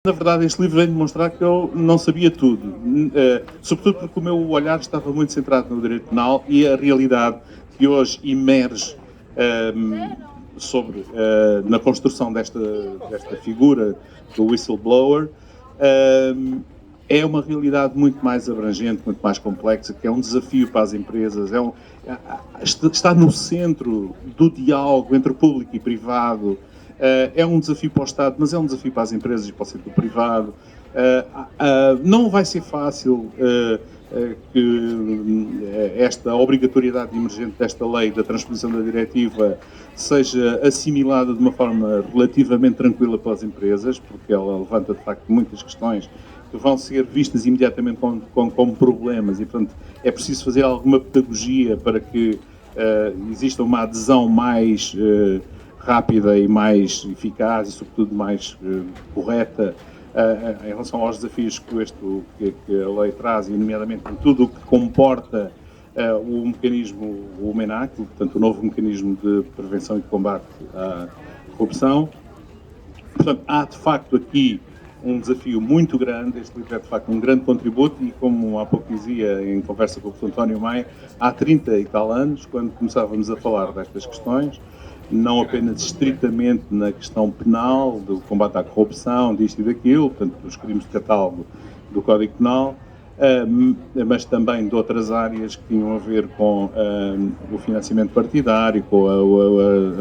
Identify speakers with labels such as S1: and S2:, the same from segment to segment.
S1: Na verdade, este livro vem demonstrar que eu não sabia tudo, sobretudo porque o meu olhar estava muito centrado no direito penal e a realidade que hoje emerge na construção desta figura do whistleblower é uma realidade muito mais abrangente, muito mais complexa, que é um desafio para as empresas, está no centro do diálogo entre o público e privado. É um desafio para o Estado, mas é um desafio para as empresas e para o setor privado. Não vai ser fácil que esta obrigatoriedade emergente desta lei, da transposição da diretiva, seja assimilada de uma forma relativamente tranquila pelas empresas, porque ela levanta, de facto, muitas questões que vão ser vistas imediatamente como problemas e, portanto, é preciso fazer alguma pedagogia para que exista uma adesão mais rápida e mais eficaz e, sobretudo, mais correta em relação aos desafios que a lei traz, e nomeadamente em tudo o que comporta o mecanismo, o MENAC, portanto, o novo mecanismo de prevenção e de combate à corrupção. Portanto, há, de facto, aqui um desafio muito grande. Este livro é, de facto, um grande contributo e, como há pouco dizia em conversa com o professor António Maia, há 30 e tal anos, quando começávamos a falar destas questões, não apenas estritamente na questão penal, do combate à corrupção, disto e daquilo, portanto, dos crimes de catálogo do Código Penal, mas também de outras áreas que tinham a ver com o financiamento partidário, com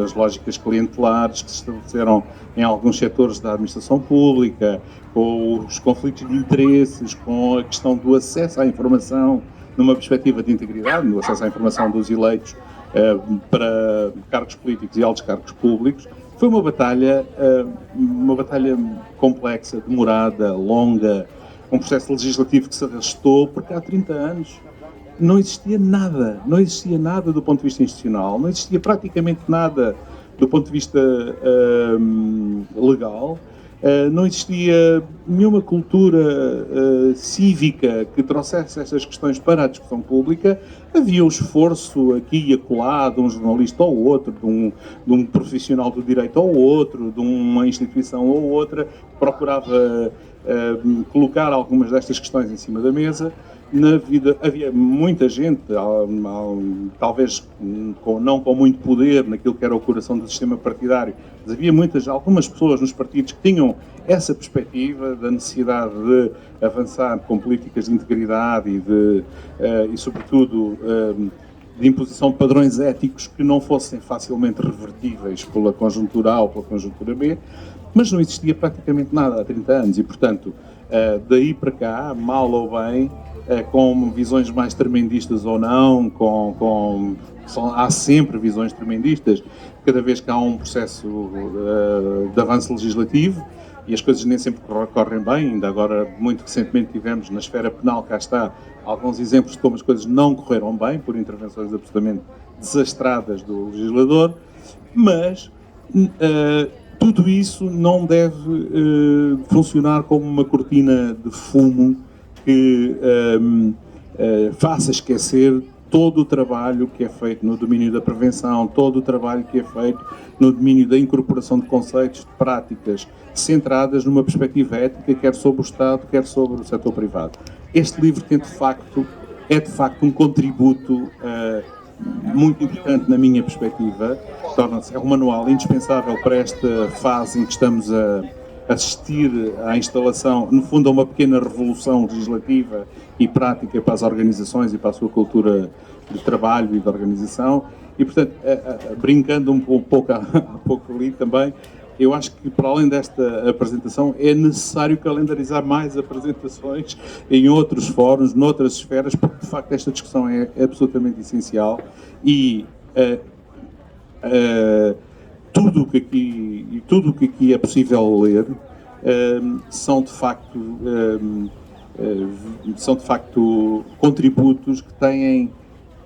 S1: as lógicas clientelares que se estabeleceram em alguns setores da administração pública, com os conflitos de interesses, com a questão do acesso à informação numa perspectiva de integridade, no acesso à informação dos eleitos para cargos políticos e altos cargos públicos. Foi uma batalha complexa, demorada, longa, um processo legislativo que se arrastou, porque há 30 anos não existia nada do ponto de vista institucional, não existia praticamente nada do ponto de vista legal, não existia nenhuma cultura cívica que trouxesse estas questões para a discussão pública. Havia um esforço aqui e acolá de um jornalista ou outro, de um profissional do direito ou outro, de uma instituição ou outra, que procurava colocar algumas destas questões em cima da mesa. Na vida havia muita gente, talvez não com muito poder naquilo que era o coração do sistema partidário, mas havia algumas pessoas nos partidos que tinham essa perspectiva da necessidade de avançar com políticas de integridade e sobretudo, de imposição de padrões éticos que não fossem facilmente revertíveis pela conjuntura A ou pela conjuntura B, mas não existia praticamente nada há 30 anos e, portanto, daí para cá, mal ou bem, com visões mais tremendistas ou não, há sempre visões tremendistas, cada vez que há um processo de avanço legislativo, e as coisas nem sempre correm bem. Ainda agora, muito recentemente, tivemos na esfera penal, cá está, alguns exemplos de como as coisas não correram bem, por intervenções absolutamente desastradas do legislador, mas tudo isso não deve funcionar como uma cortina de fumo que faça esquecer todo o trabalho que é feito no domínio da prevenção, todo o trabalho que é feito no domínio da incorporação de conceitos, de práticas centradas numa perspectiva ética, quer sobre o Estado, quer sobre o setor privado. Este livro é de facto um contributo muito importante na minha perspectiva. É um manual indispensável para esta fase em que estamos a assistir à instalação, no fundo, a uma pequena revolução legislativa e prática para as organizações e para a sua cultura de trabalho e de organização. E, portanto, brincando um pouco há pouco ali também, eu acho que, para além desta apresentação, é necessário calendarizar mais apresentações em outros fóruns, noutras esferas, porque, de facto, esta discussão é absolutamente essencial e tudo o que aqui é possível ler são de facto contributos que têm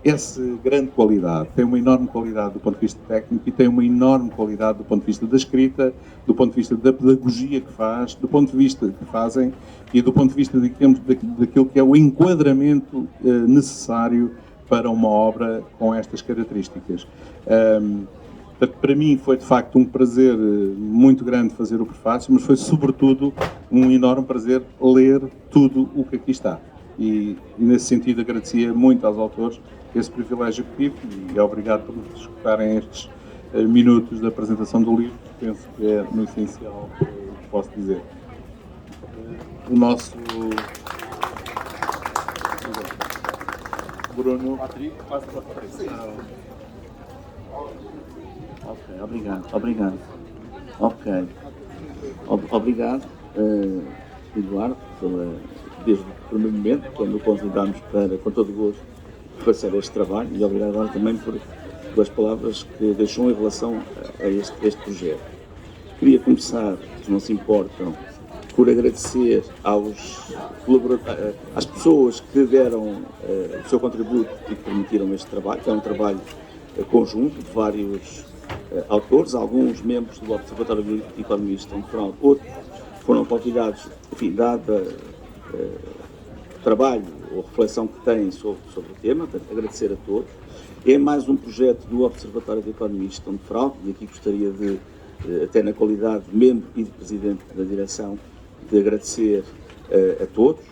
S1: essa grande qualidade. Tem uma enorme qualidade do ponto de vista técnico e tem uma enorme qualidade do ponto de vista da escrita, do ponto de vista da pedagogia que faz, do ponto de vista que fazem e do ponto de vista daquilo que é o enquadramento necessário para uma obra com estas características. Portanto, para mim foi de facto um prazer muito grande fazer o prefácio, mas foi sobretudo um enorme prazer ler tudo o que aqui está. E nesse sentido agradecia muito aos autores esse privilégio que tive e obrigado por nos escutarem estes minutos da apresentação do livro, que penso que é no essencial o que posso dizer. O nosso Bruno Patrick passa para a apresentação.
S2: Ok, obrigado. Ok. Obrigado, Eduardo, desde o primeiro momento, quando o convidámos para, com todo o gosto, fazer este trabalho, e obrigado agora também pelas palavras que deixou em relação a este projeto. Queria começar, se não se importam, por agradecer às pessoas que deram o seu contributo e que permitiram este trabalho, que é um trabalho conjunto de vários autores, alguns membros do Observatório de Economia e Gestão de Fraude, outros foram convidados, enfim, dada o trabalho ou reflexão que têm sobre o tema, portanto, agradecer a todos. É mais um projeto do Observatório de Economia e Gestão de Fraude, e aqui gostaria de, até na qualidade de membro e de presidente da direção, de agradecer a todos,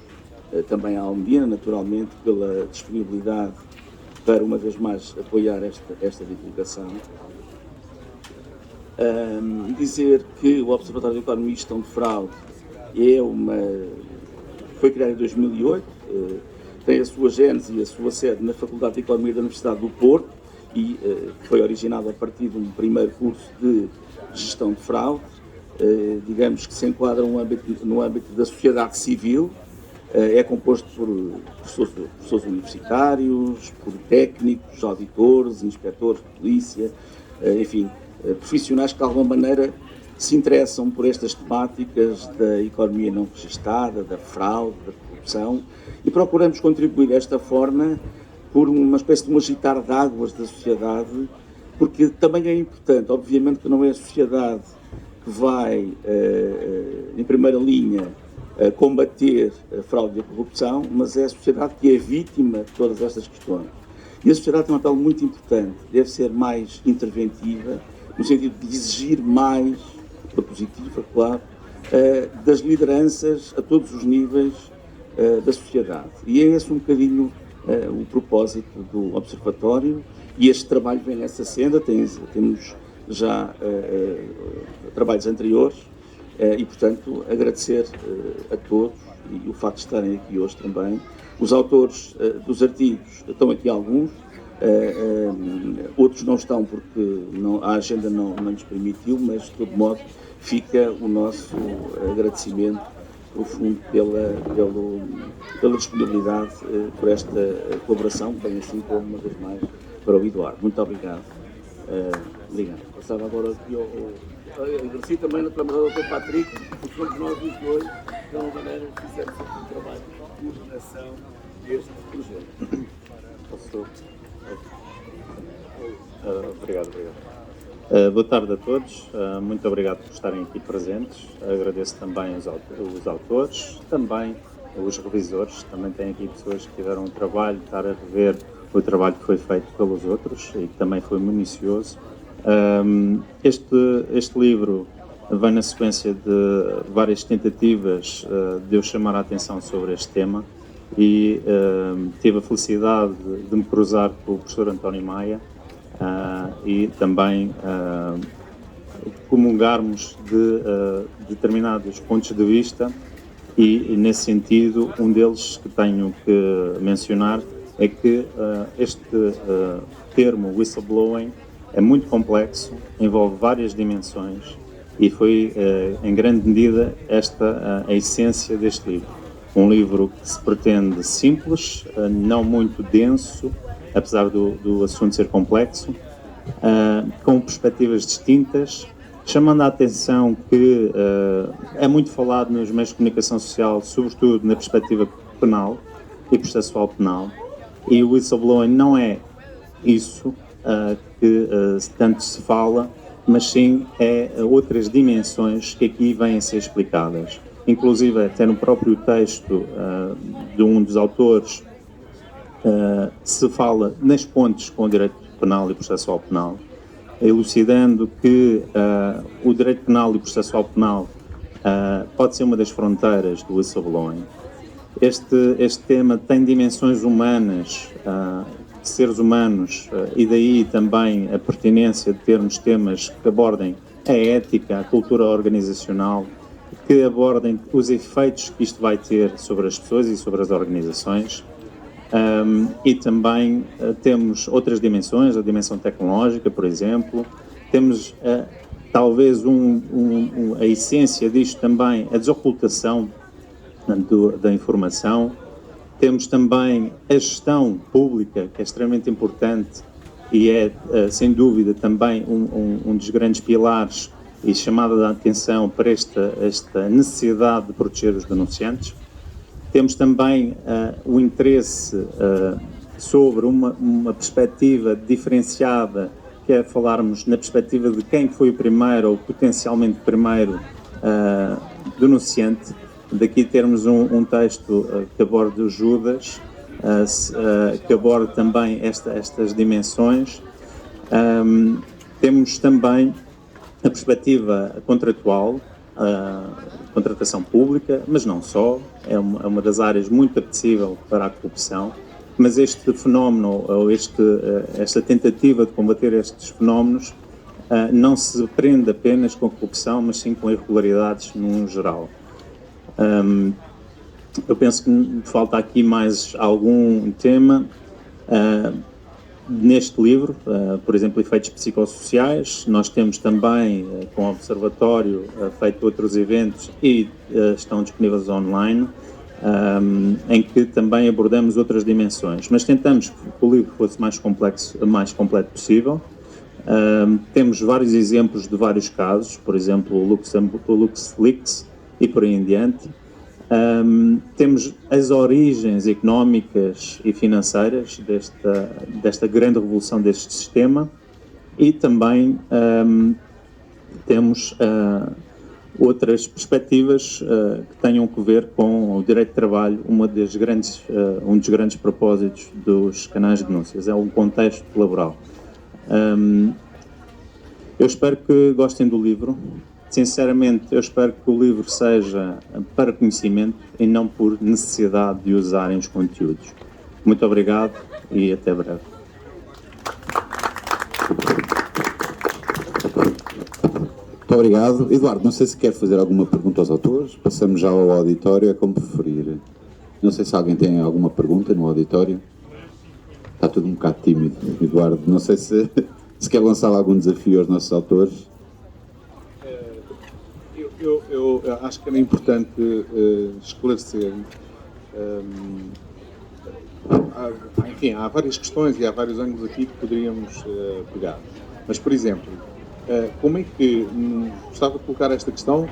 S2: também à Almedina, naturalmente, pela disponibilidade para, uma vez mais, apoiar esta divulgação. Dizer que o Observatório de Economia e Gestão de Fraude foi criado em 2008, tem a sua gênese e a sua sede na Faculdade de Economia da Universidade do Porto e foi originado a partir de um primeiro curso de Gestão de Fraude, digamos que se enquadra no âmbito da sociedade civil. É composto por professores universitários, por técnicos, auditores, inspectores de polícia, enfim, profissionais que de alguma maneira se interessam por estas temáticas da economia não registada, da fraude, da corrupção, e procuramos contribuir desta forma por uma espécie de um agitar de águas da sociedade, porque também é importante, obviamente que não é a sociedade que vai, em primeira linha, combater a fraude e a corrupção, mas é a sociedade que é vítima de todas estas questões. E a sociedade tem um papel muito importante, deve ser mais interventiva, no sentido de exigir mais, propositiva, claro, das lideranças a todos os níveis da sociedade. E é esse um bocadinho o propósito do Observatório, e este trabalho vem nessa senda. Temos já trabalhos anteriores, e, portanto, agradecer a todos, e o facto de estarem aqui hoje também. Os autores dos artigos, estão aqui alguns, outros não estão porque a agenda não nos permitiu, mas, de todo modo, fica o nosso agradecimento profundo pela disponibilidade por esta colaboração, bem assim como, uma vez mais, para o Eduardo. Muito obrigado. Obrigado. Passava agora aqui agradecer também na Câmara do Dr. Patrick, porque somos nós os dois, de alguma maneira, fizemos aqui um trabalho de coordenação deste projeto.
S3: Obrigado. Boa tarde a todos, muito obrigado por estarem aqui presentes. Agradeço também os autores, também os revisores, também tem aqui pessoas que tiveram o trabalho de estar a rever o trabalho que foi feito pelos outros e que também foi minucioso. Este livro vem na sequência de várias tentativas de eu chamar a atenção sobre este tema e tive a felicidade de me cruzar com o professor António Maia e também comungarmos de determinados pontos de vista e nesse sentido, um deles que tenho que mencionar é que este termo whistleblowing é muito complexo, envolve várias dimensões e foi em grande medida esta a essência deste livro. Um livro que se pretende simples, não muito denso, apesar do assunto ser complexo, com perspectivas distintas, chamando a atenção que é muito falado nos meios de comunicação social, sobretudo na perspectiva penal e processual penal, e o whistleblowing não é isso que tanto se fala, mas sim outras dimensões que aqui vêm a ser explicadas. Inclusive, até no próprio texto de um dos autores, se fala nas pontes com o direito penal e processual penal, elucidando que o direito penal e o processual penal pode ser uma das fronteiras do whistleblowing. Este tema tem dimensões humanas, de seres humanos, e daí também a pertinência de termos temas que abordem a ética, a cultura organizacional, que abordem os efeitos que isto vai ter sobre as pessoas e sobre as organizações. E também temos outras dimensões, a dimensão tecnológica, por exemplo. Temos talvez a essência disto também, a desocultação da informação. Temos também a gestão pública, que é extremamente importante e é, sem dúvida, também um dos grandes pilares e chamada de atenção para esta necessidade de proteger os denunciantes. Temos também o interesse sobre uma perspectiva diferenciada, que é falarmos na perspectiva de quem foi o primeiro ou potencialmente primeiro denunciante. Daqui termos um texto que aborda o Judas, que aborda também estas dimensões. Temos também a perspectiva contratual, contratação pública, mas não só, é uma das áreas muito apetecível para a corrupção, mas este fenómeno, ou esta tentativa de combater estes fenómenos, não se prende apenas com a corrupção, mas sim com irregularidades no geral. Eu penso que falta aqui mais algum tema neste livro, por exemplo, efeitos psicossociais. Nós temos também, com o Observatório, feito outros eventos e estão disponíveis online, em que também abordamos outras dimensões, mas tentamos que o livro fosse mais completo possível. Temos vários exemplos de vários casos, por exemplo, o LuxLeaks e por aí em diante. Temos as origens económicas e financeiras desta grande revolução deste sistema e também temos outras perspectivas que tenham que ver com o direito de trabalho, um dos grandes propósitos dos canais de denúncias, é o contexto laboral. Eu espero que gostem do livro. Sinceramente, eu espero que o livro seja para conhecimento e não por necessidade de usarem os conteúdos. Muito obrigado e até breve.
S4: Muito obrigado. Eduardo, não sei se quer fazer alguma pergunta aos autores. Passamos já ao auditório, é como preferir. Não sei se alguém tem alguma pergunta no auditório. Está tudo um bocado tímido, Eduardo. Não sei se quer lançar algum desafio aos nossos autores.
S1: Eu acho que era importante esclarecer. Enfim, há várias questões e há vários ângulos aqui que poderíamos pegar. Mas, por exemplo, como é que gostava de colocar esta questão?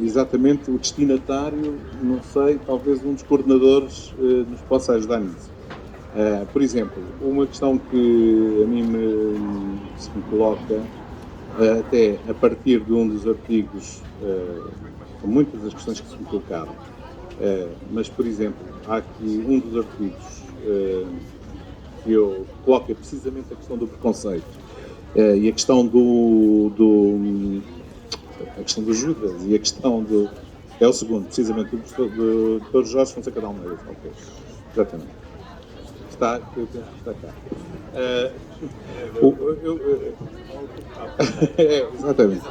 S1: Exatamente o destinatário, não sei, talvez um dos coordenadores nos possa ajudar nisso. Por exemplo, uma questão que a mim se me coloca, até a partir de um dos artigos, com muitas das questões que se me colocaram, mas, por exemplo, há aqui um dos artigos que eu coloco, é precisamente a questão do preconceito e a questão a questão do Judas e a questão do... É o segundo, precisamente, do Dr. Jorge Fonseca de Almeida. Okay. Exatamente. Eu penso que está cá. Exatamente.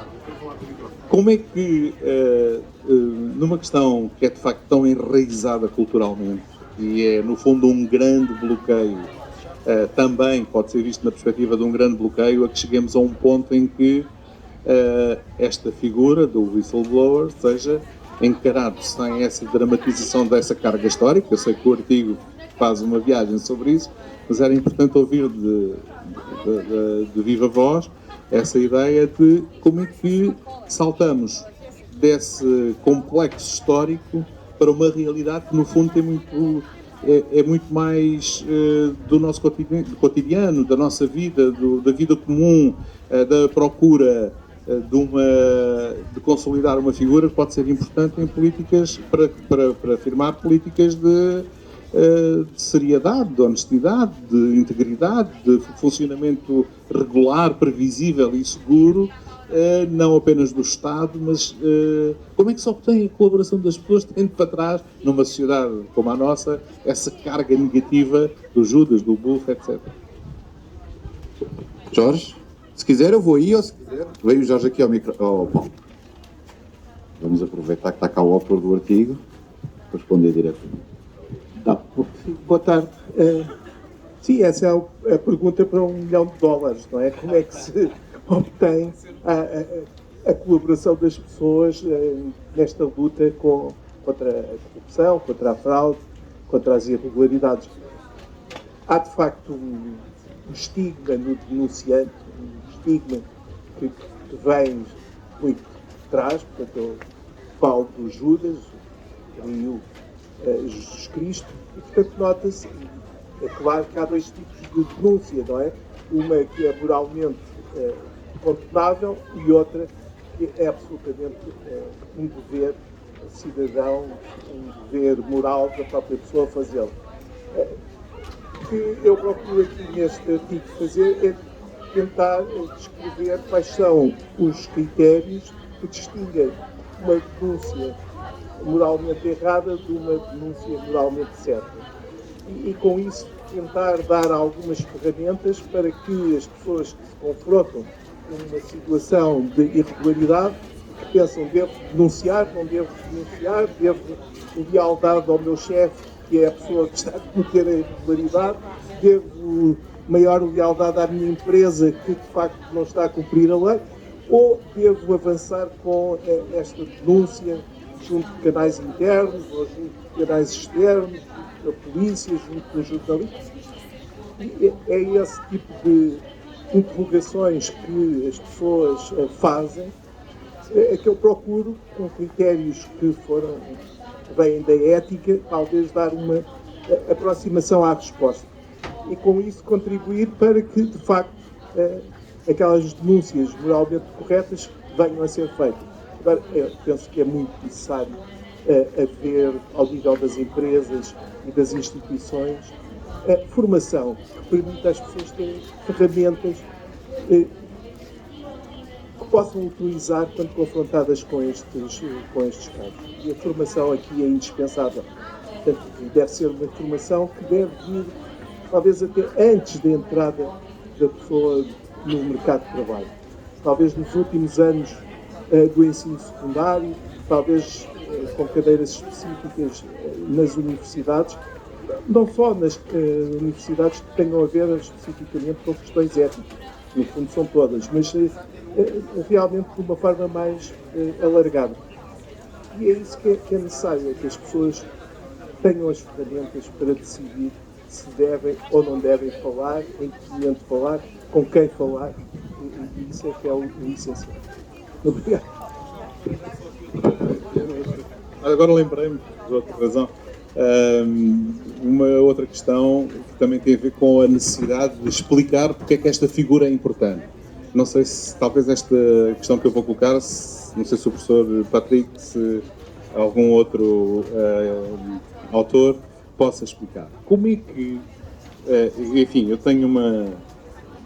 S1: Como é que, numa questão que é de facto tão enraizada culturalmente, e é no fundo um grande bloqueio, também pode ser visto na perspectiva de um grande bloqueio, a que cheguemos a um ponto em que esta figura do whistleblower seja encarado sem essa dramatização dessa carga histórica. Eu sei que o artigo faz uma viagem sobre isso, mas era importante ouvir de viva voz essa ideia de como é que saltamos desse complexo histórico para uma realidade que no fundo tem muito mais do nosso cotidiano, da nossa vida, da vida comum, da procura de consolidar uma figura que pode ser importante em políticas, para afirmar políticas de de seriedade, de honestidade, de integridade, de funcionamento regular, previsível e seguro, não apenas do Estado, mas como é que se obtém a colaboração das pessoas tendo para trás, numa sociedade como a nossa, essa carga negativa do Judas, do Bufo, etc.
S4: Jorge, se quiser eu vou aí, ou se quiser, veio o Jorge aqui ao Paulo. Vamos aproveitar que está cá o autor do artigo para responder diretamente.
S5: Boa tarde. Sim, essa é a pergunta para $1 milhão, não é? Como é que se obtém a colaboração das pessoas nesta luta contra a corrupção, contra a fraude, contra as irregularidades? Há, de facto, um estigma no denunciante, um estigma que vem muito de trás, portanto, eu falo do Judas, o Jesus Cristo, e portanto nota-se, é claro que há dois tipos de denúncia, não é? Uma que é moralmente condenável e outra que é absolutamente um dever cidadão, um dever moral da própria pessoa fazê-lo. O que eu procuro aqui neste artigo fazer é tentar descrever quais são os critérios que distinguem uma denúncia moralmente errada de uma denúncia moralmente certa. E com isso tentar dar algumas ferramentas para que as pessoas que se confrontam com uma situação de irregularidade, que pensam, devo denunciar, não devo denunciar, devo lealdade ao meu chefe, que é a pessoa que está a cometer a irregularidade, devo maior lealdade à minha empresa, que de facto não está a cumprir a lei, ou devo avançar com esta denúncia junto de canais internos ou junto de canais externos, da polícia, junto dos jornalistas. E é esse tipo de interrogações que as pessoas fazem, é que eu procuro, com critérios que vêm da ética, talvez dar uma aproximação à resposta. E com isso contribuir para que, de facto, aquelas denúncias moralmente corretas venham a ser feitas. Agora, eu penso que é muito necessário haver, ao nível das empresas e das instituições, formação que permita às pessoas terem ferramentas que possam utilizar quando confrontadas com estes casos. E a formação aqui é indispensável. Portanto, deve ser uma formação que deve vir, talvez até antes da entrada da pessoa no mercado de trabalho. Talvez nos últimos anos do ensino secundário, talvez com cadeiras específicas nas universidades, não só nas universidades que tenham a ver especificamente com questões éticas, no fundo são todas, mas realmente de uma forma mais alargada. E é isso que é necessário, é que as pessoas tenham as ferramentas para decidir se devem ou não devem falar, em que momento falar, com quem falar, e isso é que é o essencial. Obrigado.
S1: Agora lembrei-me, de outra razão, uma outra questão que também tem a ver com a necessidade de explicar porque é que esta figura é importante. Não sei se, talvez esta questão que eu vou colocar, não sei se o professor Patrick, se algum outro autor possa explicar. Como é que, enfim, eu tenho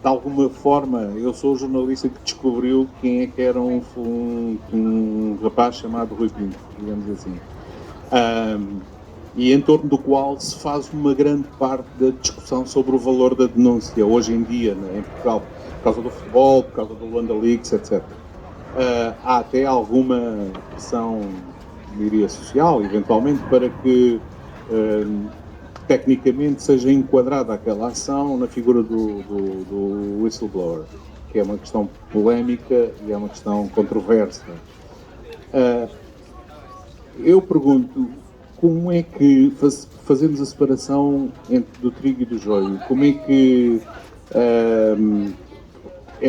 S1: de alguma forma, eu sou o jornalista que descobriu quem é que era um rapaz chamado Rui Pinto, digamos assim. E em torno do qual se faz uma grande parte da discussão sobre o valor da denúncia hoje em dia, né, em Portugal, por causa do futebol, por causa do Luanda Leaks, etc. Há até alguma pressão, diria, social, eventualmente, para que tecnicamente seja enquadrada aquela ação na figura do whistleblower, que é uma questão polémica e é uma questão controversa. Eu pergunto, como é que fazemos a separação do trigo e do joio? Como é que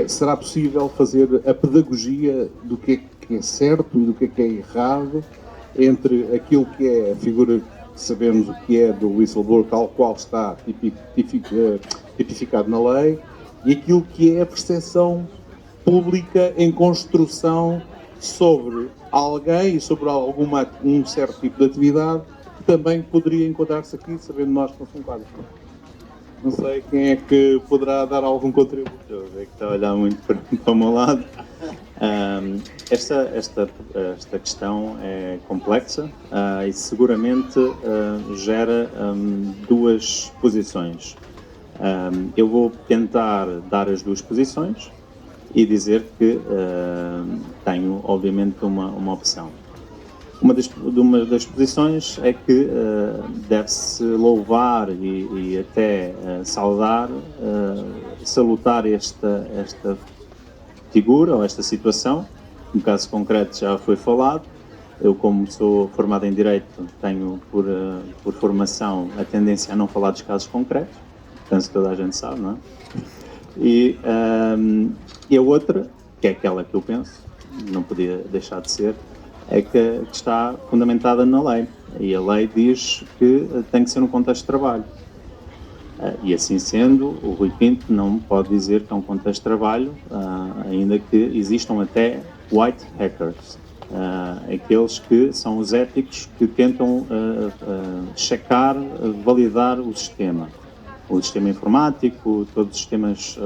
S1: será possível fazer a pedagogia do que é certo e do que é errado entre aquilo que é a figura que sabemos o que é do whistleblower, tal qual está tipificado na lei, e aquilo que é a percepção pública em construção sobre alguém e sobre um certo tipo de atividade que também poderia enquadrar-se aqui, sabendo nós que não se enquadra. Não sei quem é que poderá dar algum contributo.
S3: Eu vejo que está a olhar muito para o meu lado. Esta questão é complexa e seguramente gera duas posições. Eu vou tentar dar as duas posições e dizer que tenho, obviamente, uma opção. Uma das posições é que deve-se louvar e até saudar, salutar esta figura ou esta situação. No caso concreto já foi falado. Eu, como sou formado em Direito, tenho por formação a tendência a não falar dos casos concretos. Penso que toda a gente sabe, não é? E a outra, que é aquela que eu penso, não podia deixar de ser, é que está fundamentada na lei. E a lei diz que tem que ser um contexto de trabalho. E assim sendo, o Rui Pinto não pode dizer que é um contexto de trabalho, ainda que existam até white hackers, aqueles que são os éticos que tentam checar, validar o sistema informático, todos os sistemas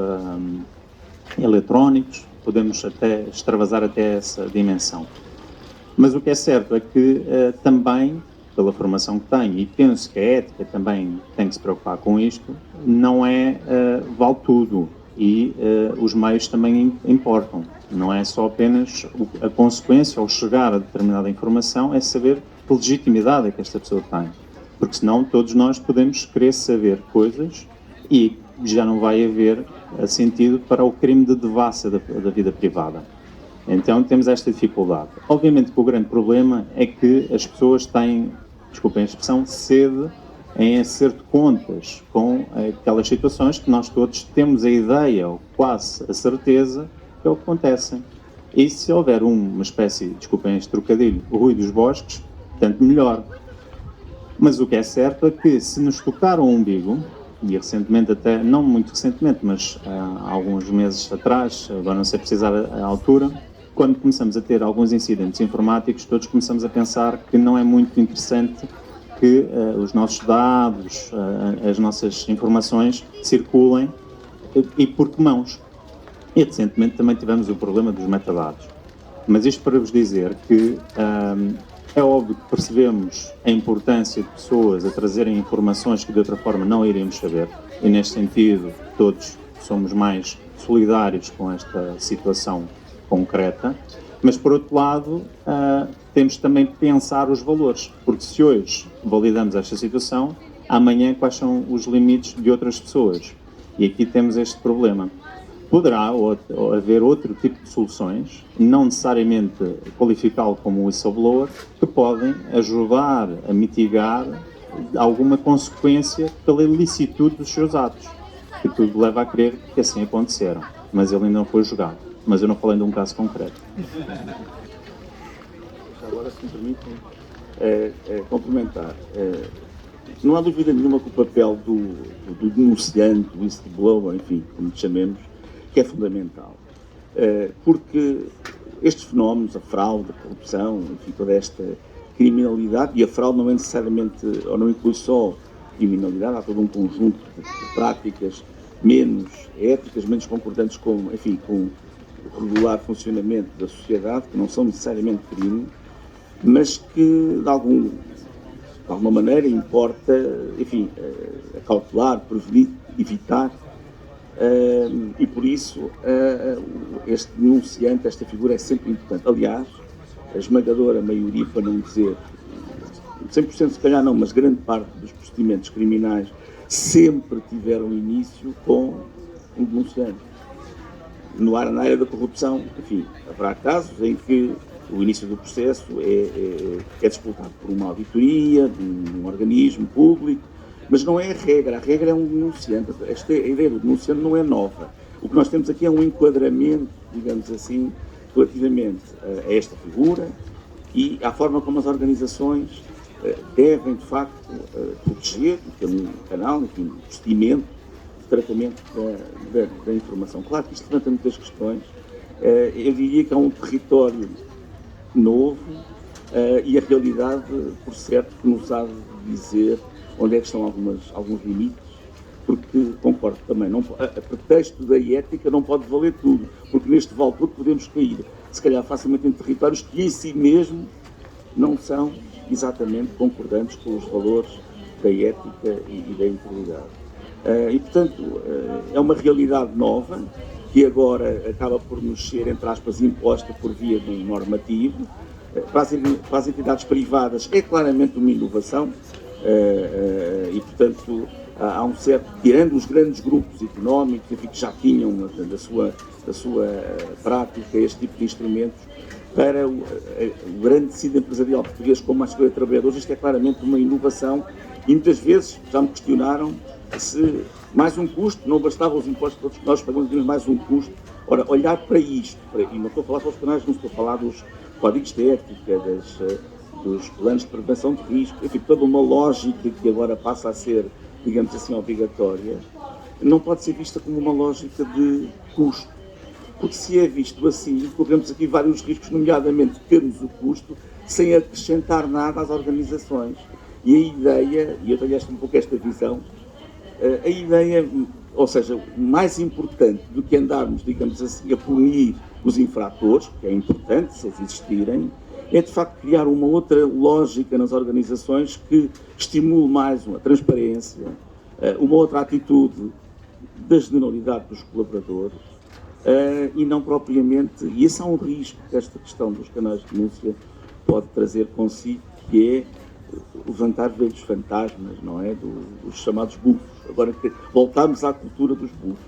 S3: eletrónicos, podemos até extravasar até essa dimensão. Mas o que é certo é que também, pela formação que tenho, e penso que a ética também tem que se preocupar com isto, não vale tudo e os meios também importam. Não é só apenas a consequência ao chegar a determinada informação, é saber que legitimidade é que esta pessoa tem. Porque senão todos nós podemos querer saber coisas e já não vai haver sentido para o crime de devassa da vida privada. Então temos esta dificuldade. Obviamente que o grande problema é que as pessoas têm, desculpem a expressão, sede em acerto de contas com aquelas situações que nós todos temos a ideia, ou quase a certeza, que é o que acontecem. E se houver uma espécie, desculpem este trocadilho, o Rui dos Bosques, tanto melhor. Mas o que é certo é que se nos tocar o umbigo, e recentemente até, não muito recentemente, mas há alguns meses atrás, agora não sei precisar a altura, quando começamos a ter alguns incidentes informáticos, todos começamos a pensar que não é muito interessante que os nossos dados, as nossas informações circulem e por que mãos. E recentemente também tivemos o problema dos metadados. Mas isto para vos dizer que é óbvio que percebemos a importância de pessoas a trazerem informações que de outra forma não iríamos saber, e neste sentido todos somos mais solidários com esta situação concreta, mas por outro lado temos também que pensar os valores, porque se hoje validamos esta situação, amanhã quais são os limites de outras pessoas? E aqui temos este problema. Poderá haver outro tipo de soluções, não necessariamente qualificá-lo como whistleblower, que podem ajudar a mitigar alguma consequência pela ilicitude dos seus atos, que tudo leva a crer que assim aconteceram, mas ele ainda não foi julgado. Mas eu não falei de um caso concreto.
S2: Agora, se me permitem complementar. Não há dúvida nenhuma que o papel do denunciante, do whistleblower, enfim, como lhe chamemos, que é fundamental. Porque estes fenómenos, a fraude, a corrupção, enfim, toda esta criminalidade, e a fraude não é necessariamente, ou não inclui só criminalidade, há todo um conjunto de práticas menos éticas, menos concordantes com, enfim, com o regular funcionamento da sociedade, que não são necessariamente crime, mas que de alguma maneira importa, enfim, acautelar, prevenir, evitar, e por isso este denunciante, esta figura é sempre importante. Aliás, a esmagadora maioria, para não dizer 100% se calhar não, mas grande parte dos procedimentos criminais sempre tiveram início com um denunciante. Na área da corrupção, enfim, haverá casos em que o início do processo é disputado por uma auditoria, de um organismo público, mas não é a regra é um denunciante. A ideia do denunciante não é nova. O que nós temos aqui é um enquadramento, digamos assim, relativamente a esta figura e à forma como as organizações devem, de facto, proteger, ter um canal, enfim, um procedimento de tratamento da informação. Claro que isto levanta muitas questões. Eu diria que há um território novo, e a realidade, por certo, que nos há de dizer onde é que estão alguns limites, porque, concordo também, a pretexto da ética não pode valer tudo, porque neste vale tudo podemos cair, se calhar facilmente em territórios que em si mesmo não são exatamente concordantes com os valores da ética e da integridade. E, portanto, é uma realidade nova que agora acaba por nos ser, entre aspas, imposta por via de um normativo. Para as entidades privadas é claramente uma inovação e, portanto, há um certo, tirando os grandes grupos económicos, enfim, que já tinham da sua prática este tipo de instrumentos, para o grande tecido empresarial português como a Escolha de Trabalhadores, isto é claramente uma inovação e muitas vezes já me questionaram se mais um custo, não bastavam os impostos todos que nós pagamos, tínhamos mais um custo. Ora, olhar para isto, e não estou a falar só dos canais, não estou a falar dos códigos de ética, dos planos de prevenção de risco, enfim, toda uma lógica que agora passa a ser, digamos assim, obrigatória, não pode ser vista como uma lógica de custo. Porque se é visto assim, corremos aqui vários riscos, nomeadamente termos o custo sem acrescentar nada às organizações. E a ideia, e eu tenho um pouco esta visão, a ideia, ou seja, mais importante do que andarmos, digamos assim, a punir os infratores, que é importante se eles existirem, é de facto criar uma outra lógica nas organizações que estimule mais uma transparência, uma outra atitude da generalidade dos colaboradores, e não propriamente, e esse é um risco que esta questão dos canais de denúncia pode trazer consigo, que é levantar velhos fantasmas, não é? Dos chamados bufos. Agora voltamos à cultura dos bufos.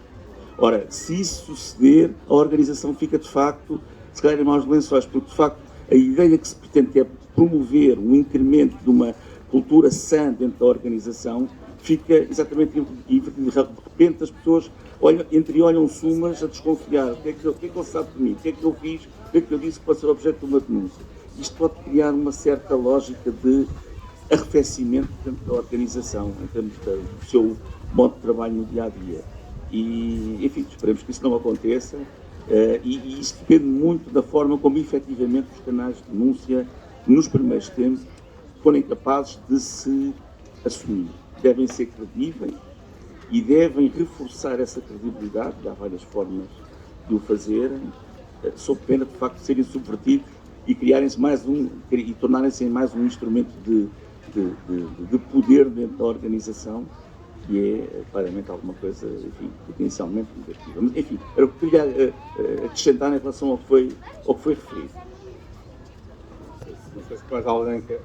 S2: Ora, se isso suceder, a organização fica de facto, se calhar em maus lençóis, porque de facto a ideia que se pretende é promover um incremento de uma cultura sã dentro da organização, fica exatamente, e de repente as pessoas olham-se umas a desconfiar. O que é que ele sabe de mim? O que é que eu fiz? O que é que eu disse que pode ser objeto de uma denúncia? Isto pode criar uma certa lógica de arrefecimento dentro da organização, em termos do seu modo de trabalho no dia-a-dia. E, enfim, esperemos que isso não aconteça. E isso depende muito da forma como, efetivamente, os canais de denúncia, nos primeiros tempos, forem capazes de se assumir. Devem ser credíveis e devem reforçar essa credibilidade, e há várias formas de o fazerem, sob pena, de facto, de serem subvertidos e criarem-se e tornarem-se mais um instrumento de poder dentro da organização, que é claramente alguma coisa, enfim, potencialmente negativa. Mas, enfim, era o que queria acrescentar em relação ao que foi referido.
S3: Não sei se mais alguém quer.